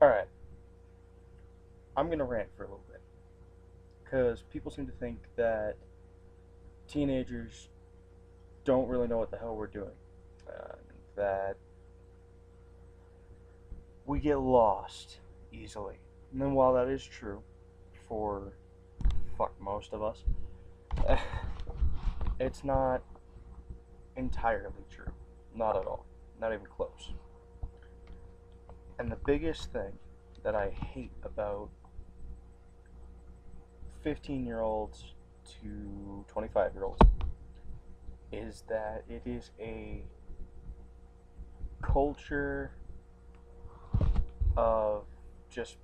Alright, I'm gonna rant for a little bit. Because people seem to think that teenagers don't really know what the hell we're doing. That we get lost easily. And then while that is true for most of us, it's not entirely true. Not at all. Not even close. And the biggest thing that I hate about 15-year-olds to 25-year-olds is that it is a culture of just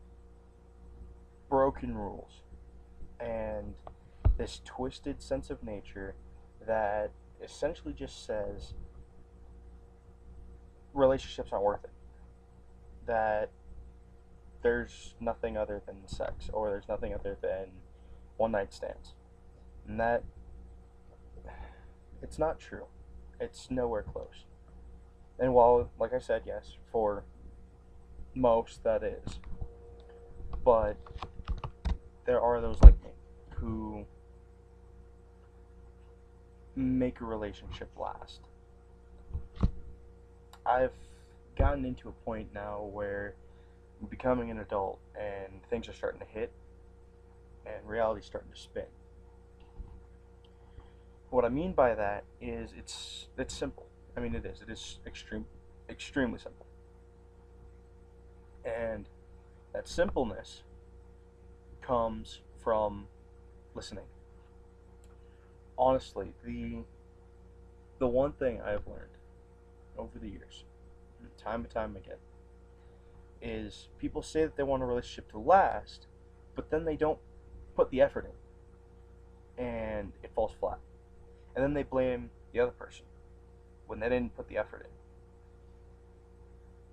broken rules and this twisted sense of nature that essentially just says relationships aren't worth it. That there's nothing other than sex, or there's nothing other than one night stands. And that, it's not true. It's nowhere close. And while, like I said, yes, for most that is, but there are those like me who make a relationship last. I've gotten into a point now where I'm becoming an adult and things are starting to hit and reality's starting to spin. What I mean by that is it's simple. I mean it is. It is extremely simple. And that simpleness comes from listening. Honestly, the one thing I've learned over the years, time and time again, is people say that they want a relationship to last, but then they don't put the effort in, and it falls flat. And then they blame the other person when they didn't put the effort in.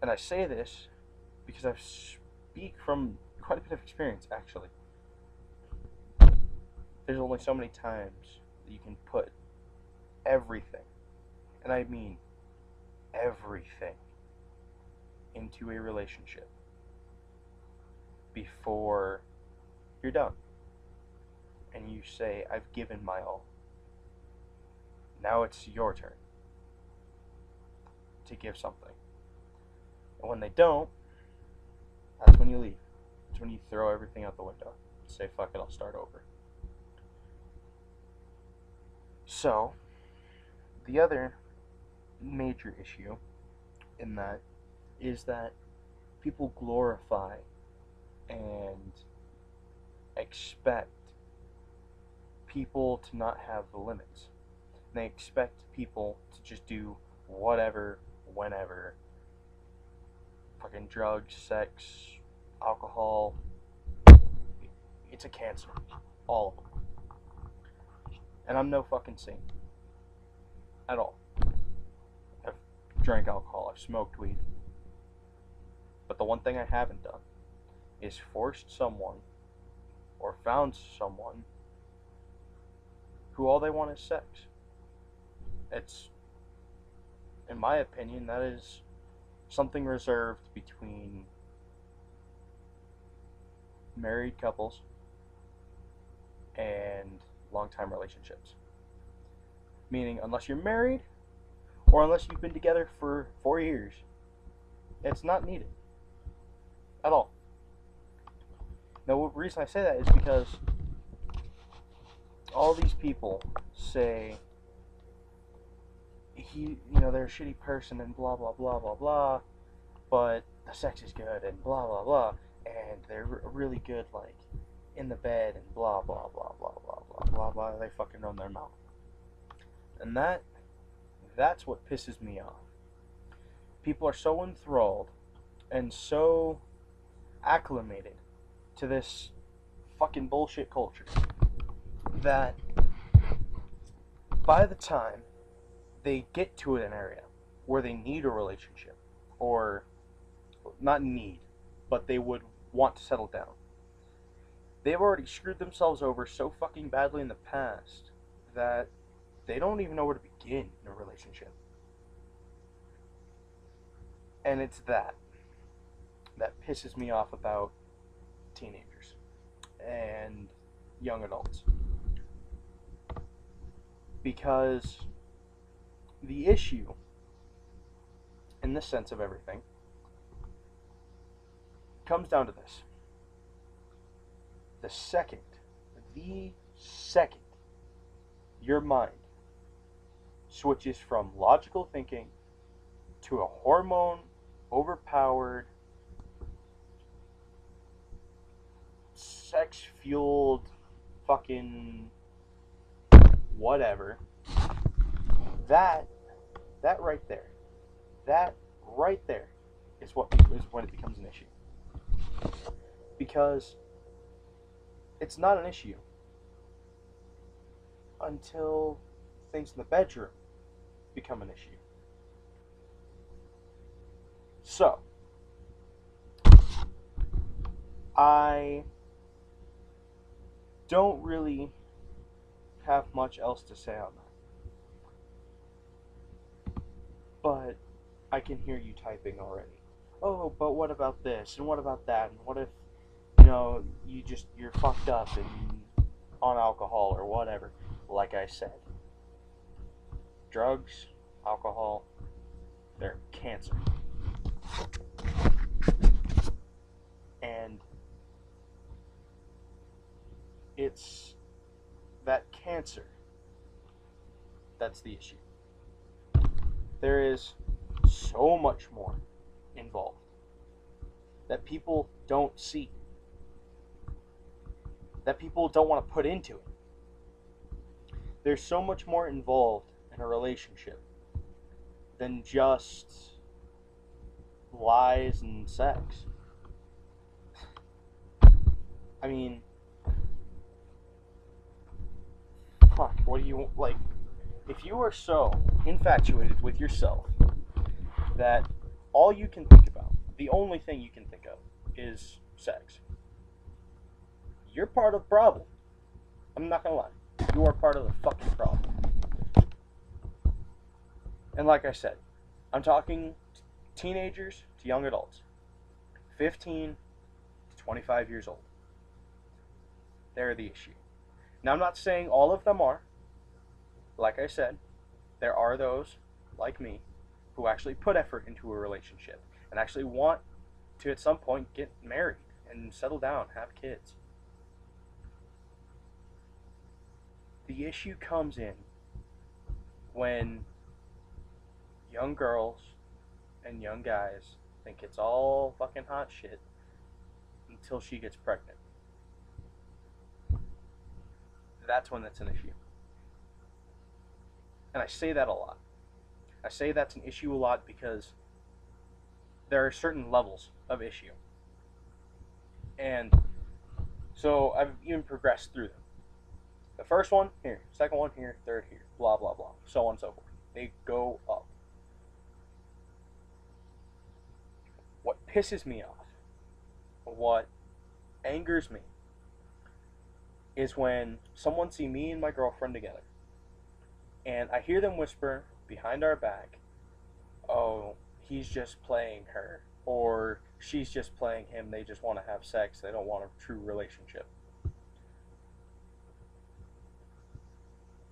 And I say this because I speak from quite a bit of experience, actually. There's only so many times that you can put everything, and I mean everything, into a relationship before you're done. And you say, I've given my all. Now it's your turn to give something. And when they don't, that's when you leave. That's when you throw everything out the window. Say, fuck it, I'll start over. So, the other major issue in that is that people glorify and expect people to not have the limits. They expect people to just do whatever, whenever. Fucking drugs, sex, alcohol. It's a cancer. All of them. And I'm no fucking saint. At all. I've drank alcohol, I've smoked weed. But the one thing I haven't done is forced someone or found someone who all they want is sex. It's, in my opinion, that is something reserved between married couples and long-time relationships. Meaning, unless you're married or unless you've been together for 4 years, it's not needed at all. Now, the reason I say that is because all these people say they're a shitty person and blah blah blah blah blah, but the sex is good and blah blah blah, and they're really good like in the bed and blah blah blah blah blah blah blah blah. They fucking run their mouth, and that's what pisses me off. People are so enthralled and so acclimated to this fucking bullshit culture that by the time they get to an area where they need a relationship, or not need, but they would want to settle down, they've already screwed themselves over so fucking badly in the past that they don't even know where to begin in a relationship. And it's that. that pisses me off about teenagers and young adults. Because the issue, in the sense of everything, comes down to this. The second your mind switches from logical thinking to a hormone overpowered, sex fueled fucking whatever, that right there, that right there is when it becomes an issue. Because it's not an issue until things in the bedroom become an issue. So, I don't really have much else to say on that. But I can hear you typing already. Oh, but what about this? And what about that? And what if, you're fucked up and on alcohol or whatever? Like I said, drugs, alcohol, they're cancer. And it's that cancer that's the issue. There is so much more involved that people don't see, that people don't want to put into it. There's so much more involved in a relationship than just lies and sex. I mean, fuck, what do you, like, if you are so infatuated with yourself that all you can think about, the only thing you can think of is sex, you're part of the problem. I'm not gonna lie. You are part of the fucking problem. And like I said, I'm talking teenagers to young adults. 15 to 25 years old. They're the issue. Now, I'm not saying all of them are. Like I said, there are those, like me, who actually put effort into a relationship and actually want to, at some point, get married and settle down, have kids. The issue comes in when young girls and young guys think it's all fucking hot shit until she gets pregnant. That's when that's an issue. And I say that a lot. I say that's an issue a lot because there are certain levels of issue. And so I've even progressed through them. The first one, here. Second one, here. Third, here. Blah, blah, blah. So on and so forth. They go up. What pisses me off, what angers me, is when someone see me and my girlfriend together, and I hear them whisper behind our back, oh, he's just playing her, or she's just playing him, they just want to have sex, they don't want a true relationship.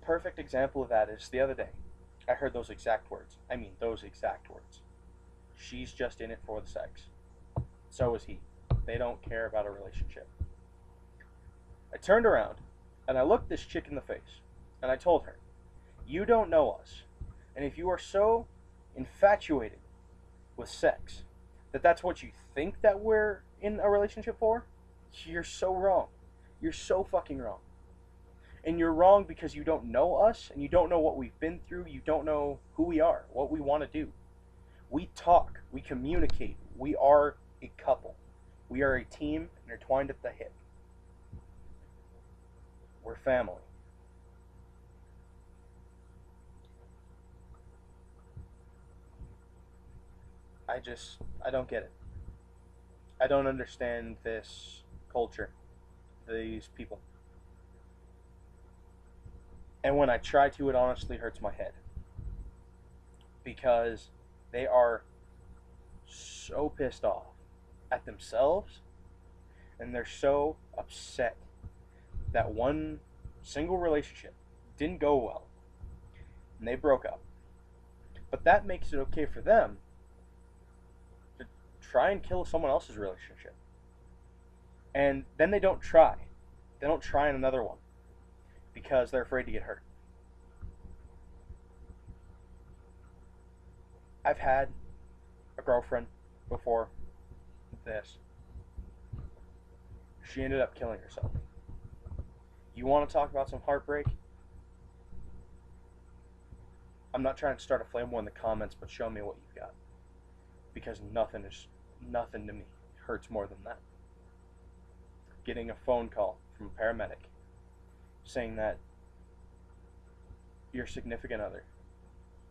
Perfect example of that is the other day. I heard those exact words. I mean, those exact words. She's just in it for the sex. So is he. They don't care about a relationship. I turned around and I looked this chick in the face and I told her, you don't know us. And if you are so infatuated with sex that that's what you think that we're in a relationship for, you're so wrong. You're so fucking wrong. And you're wrong because you don't know us and you don't know what we've been through. You don't know who we are, what we want to do. We talk, we communicate, we are a couple. We are a team intertwined at the hip. We're family. I don't get it. I don't understand this culture, these people. And when I try to, it honestly hurts my head. Because they are so pissed off at themselves, and they're so upset that one single relationship didn't go well and they broke up. But that makes it okay for them to try and kill someone else's relationship. And then they don't try. They don't try in another one because they're afraid to get hurt. I've had a girlfriend before this. She ended up killing herself. You want to talk about some heartbreak? I'm not trying to start a flame war in the comments, but show me what you've got. Because nothing to me hurts more than that. Getting a phone call from a paramedic saying that your significant other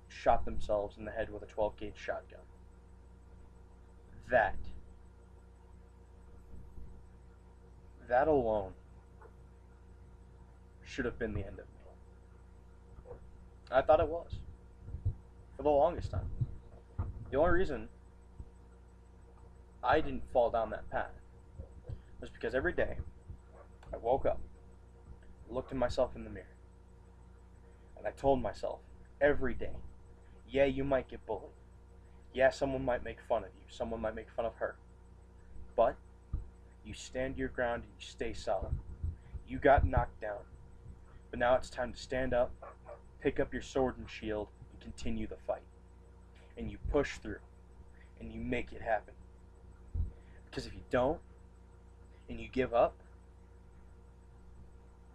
shot themselves in the head with a 12-gauge shotgun. That alone should have been the end of me. I thought it was for the longest time. The only reason I didn't fall down that path was because every day I woke up, looked at myself in the mirror, and I told myself every day, yeah, you might get bullied. Yeah, someone might make fun of you. Someone might make fun of her. But you stand your ground and you stay solid. You got knocked down. But now it's time to stand up, pick up your sword and shield, and continue the fight. And you push through, and you make it happen. Because if you don't, and you give up,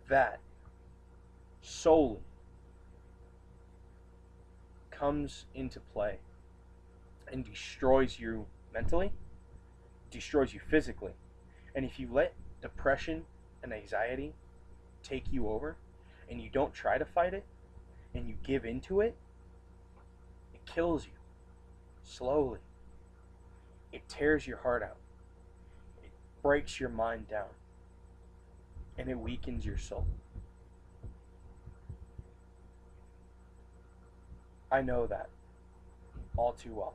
that solely comes into play and destroys you mentally, destroys you physically. And if you let depression and anxiety take you over and you don't try to fight it and you give into it, it kills you slowly. It tears your heart out. It breaks your mind down. And it weakens your soul. I know that all too well.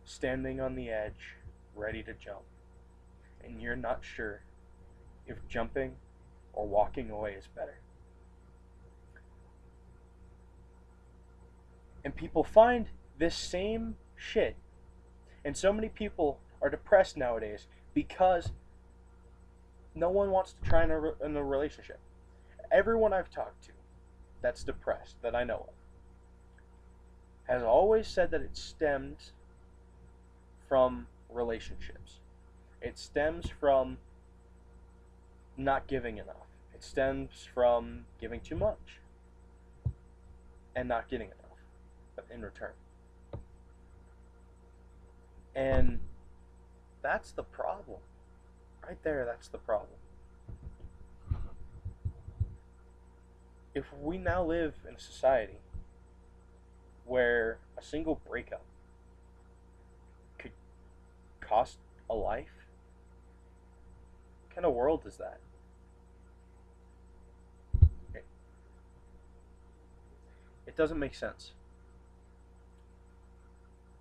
Standing on the edge, ready to jump, and you're not sure if jumping or walking away is better. And people find this same shit, and so many people are depressed nowadays because no one wants to try in a relationship. Everyone I've talked to that's depressed, that I know of, has always said that it stems from relationships. It stems from not giving enough. It stems from giving too much and not getting enough in return. And that's the problem. Right there, that's the problem. If we now live in a society where a single breakup could cost a life, what kind of world is that? It doesn't make sense.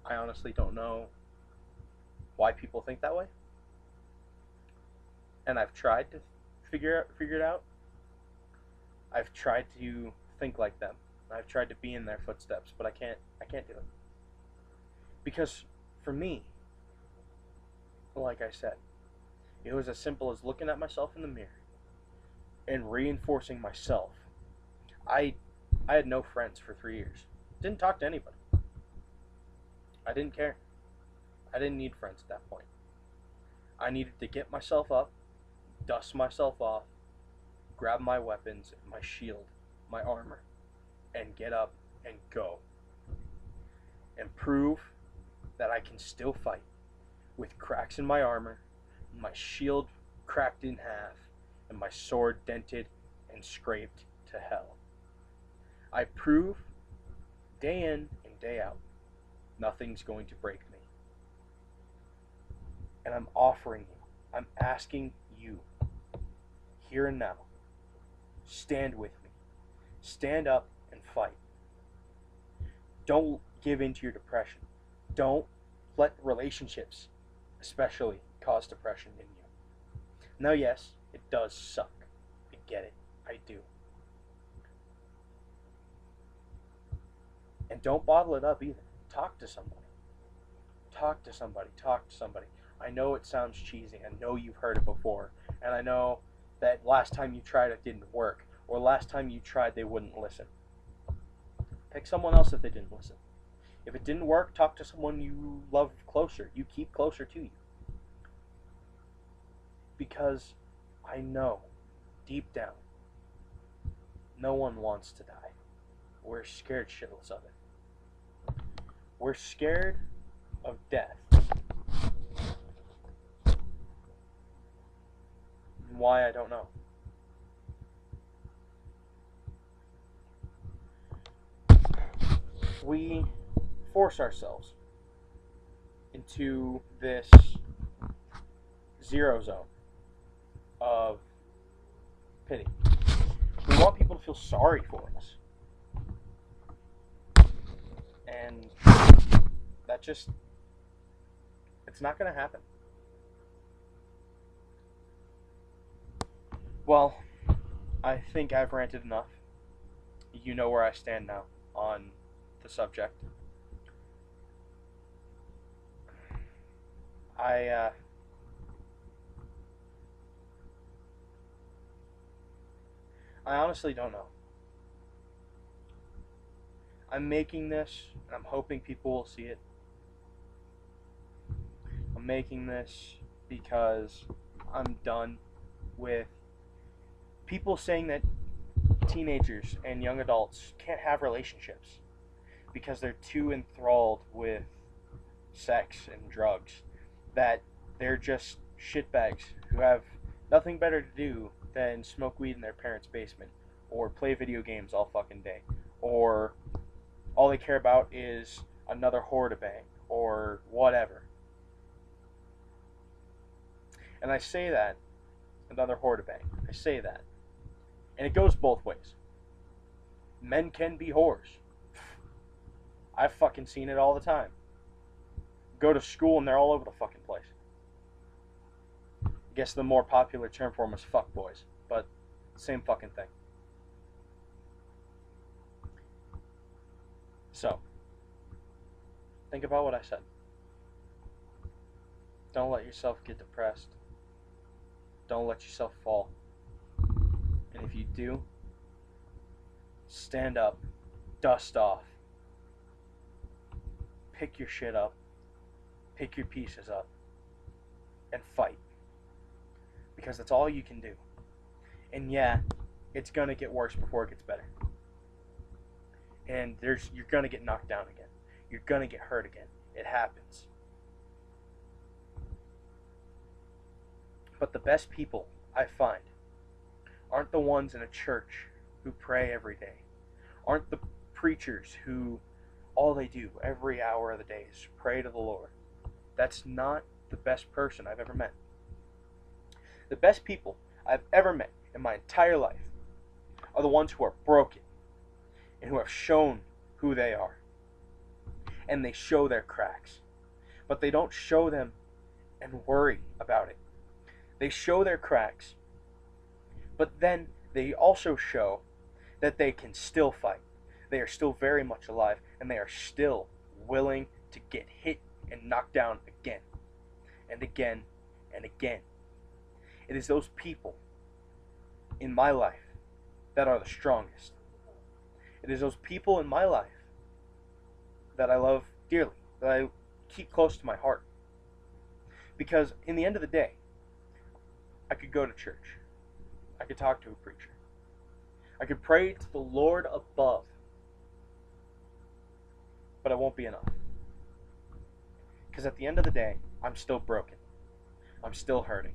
I honestly don't know why people think that way. And I've tried to figure it out. I've tried to think like them. I've tried to be in their footsteps, but I can't do it. Because for me, like I said, it was as simple as looking at myself in the mirror and reinforcing myself. I had no friends for 3 years. Didn't talk to anybody. I didn't care. I didn't need friends at that point. I needed to get myself up, dust myself off, grab my weapons, my shield, my armor, and get up and go. And prove that I can still fight with cracks in my armor, my shield cracked in half, and my sword dented and scraped to hell. I prove day in and day out, nothing's going to break me. And I'm offering you, I'm asking you, here and now, stand with me. Stand up and fight. Don't give in to your depression. Don't let relationships especially cause depression in you. Now, yes, it does suck. I get it. I do. And don't bottle it up either. Talk to somebody. Talk to somebody. Talk to somebody. I know it sounds cheesy. I know you've heard it before. And I know that last time you tried it didn't work. Or last time you tried they wouldn't listen. Pick someone else if they didn't listen. If it didn't work, talk to someone you love closer. You keep closer to you. Because I know, deep down, no one wants to die. We're scared shitless of it. We're scared of death. And why, I don't know. We force ourselves into this zero zone of pity. We want people to feel sorry for us. And that just, it's not going to happen. Well, I think I've ranted enough. You know where I stand now on the subject. I honestly don't know. I'm making this, and I'm hoping people will see it. I'm making this because I'm done with people saying that teenagers and young adults can't have relationships because they're too enthralled with sex and drugs, that they're just shitbags who have nothing better to do than smoke weed in their parents' basement or play video games all fucking day, or all they care about is another whore to bang or whatever. And I say that, another whore to bang. I say that. And it goes both ways. Men can be whores. I've fucking seen it all the time. Go to school and they're all over the fucking place. I guess the more popular term for them is fuckboys, but same fucking thing. So, think about what I said. Don't let yourself get depressed. Don't let yourself fall. And if you do, stand up, dust off, pick your shit up, pick your pieces up, and fight. Because that's all you can do. And yeah, it's gonna get worse before it gets better. And you're gonna get knocked down again. You're gonna get hurt again. It happens. But the best people I find aren't the ones in a church who pray every day. Aren't the preachers who all they do every hour of the day is pray to the Lord. That's not the best person I've ever met. The best people I've ever met in my entire life are the ones who are broken and who have shown who they are. And they show their cracks. But they don't show them and worry about it. They show their cracks, but then they also show that they can still fight. They are still very much alive, and they are still willing to get hit and knocked down again and again and again. It is those people in my life that are the strongest. It is those people in my life that I love dearly, that I keep close to my heart. Because in the end of the day, I could go to church. I could talk to a preacher. I could pray to the Lord above. But it won't be enough. Because at the end of the day, I'm still broken. I'm still hurting.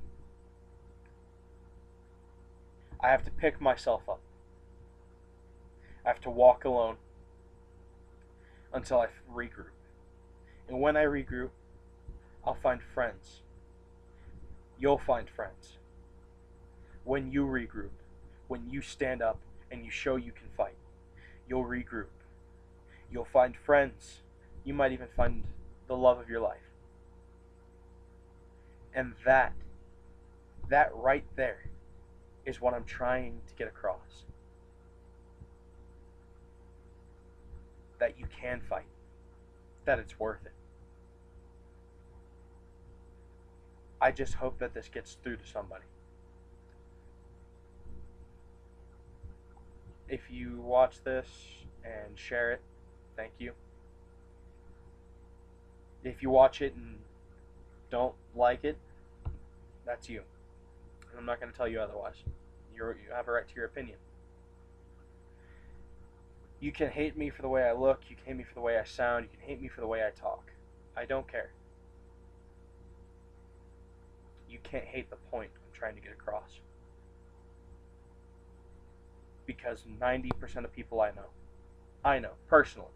I have to pick myself up. I have to walk alone until I regroup. And when I regroup, I'll find friends. You'll find friends. When you regroup, when you stand up and you show you can fight, you'll regroup. You'll find friends. You might even find the love of your life. And that right there is what I'm trying to get across. That you can fight. That it's worth it. I just hope that this gets through to somebody. If you watch this and share it, thank you. If you watch it and don't like it, that's you. And I'm not going to tell you otherwise. You have a right to your opinion. You can hate me for the way I look. You can hate me for the way I sound. You can hate me for the way I talk. I don't care. You can't hate the point I'm trying to get across. Because 90% of people I know personally,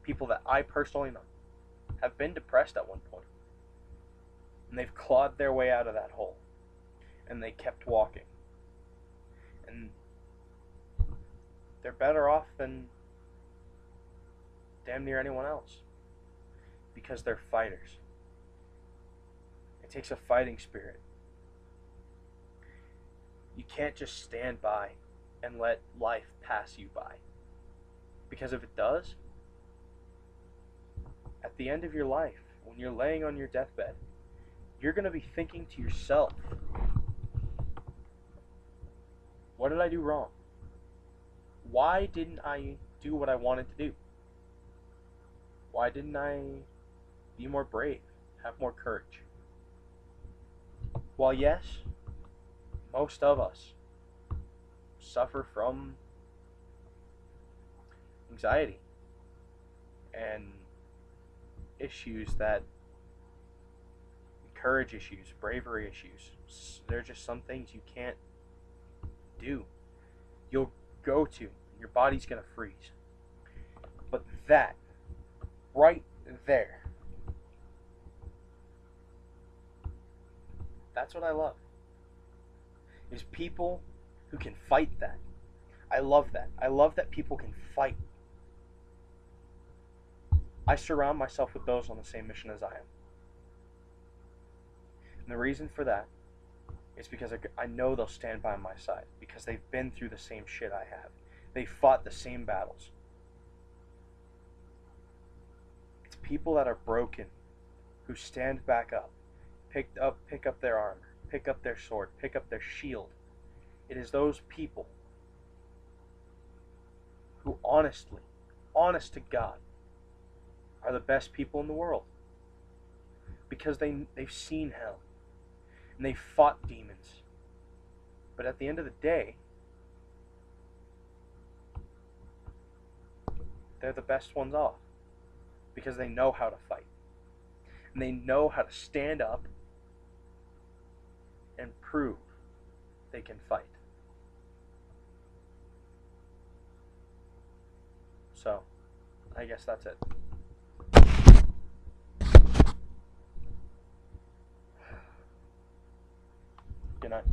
people that I personally know, have been depressed at one point. And they've clawed their way out of that hole. And they kept walking. And they're better off than damn near anyone else. Because they're fighters. It takes a fighting spirit. You can't just stand by and let life pass you by. Because if it does, at the end of your life, when you're laying on your deathbed, you're going to be thinking to yourself, what did I do wrong? Why didn't I do what I wanted to do? Why didn't I be more brave, have more courage? While yes, most of us suffer from anxiety and issues that courage issues, bravery issues. There are just some things you can't do. You'll go to, your body's gonna freeze. But that right there, that's what I love. Is people who can fight that. I love that. I love that people can fight. I surround myself with those on the same mission as I am. And the reason for that is because I know they'll stand by my side. Because they've been through the same shit I have. They fought the same battles. It's people that are broken who stand back up, pick up their armor, pick up their sword, pick up their shield. It is those people who honest to God, are the best people in the world. Because they've seen hell. And they've fought demons. But at the end of the day, they're the best ones off. Because they know how to fight. And they know how to stand up and prove they can fight. So, I guess that's it. Good night.